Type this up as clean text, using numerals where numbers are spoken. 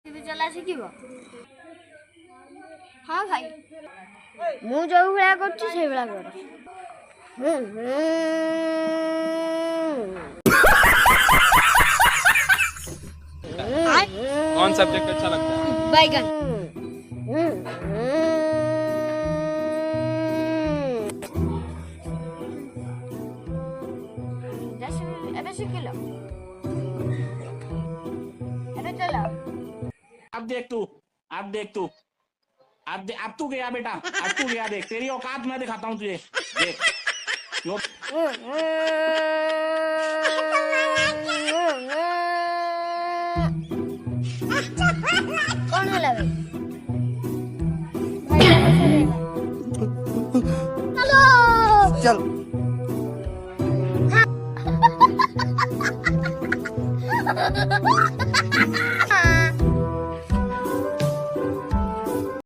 तू चला शिखिब? हाँ भाई मु जो भला करछि से भला कर। कौन सब्जेक्ट अच्छा लगता है? बैगन। अबे शिखिलो अबे चलो। अब देख तू अब तू गया बेटा, अब तू गया। देख तेरी औकात मैं दिखाता हूँ तुझे। देख कौन होला भाई? हेलो चल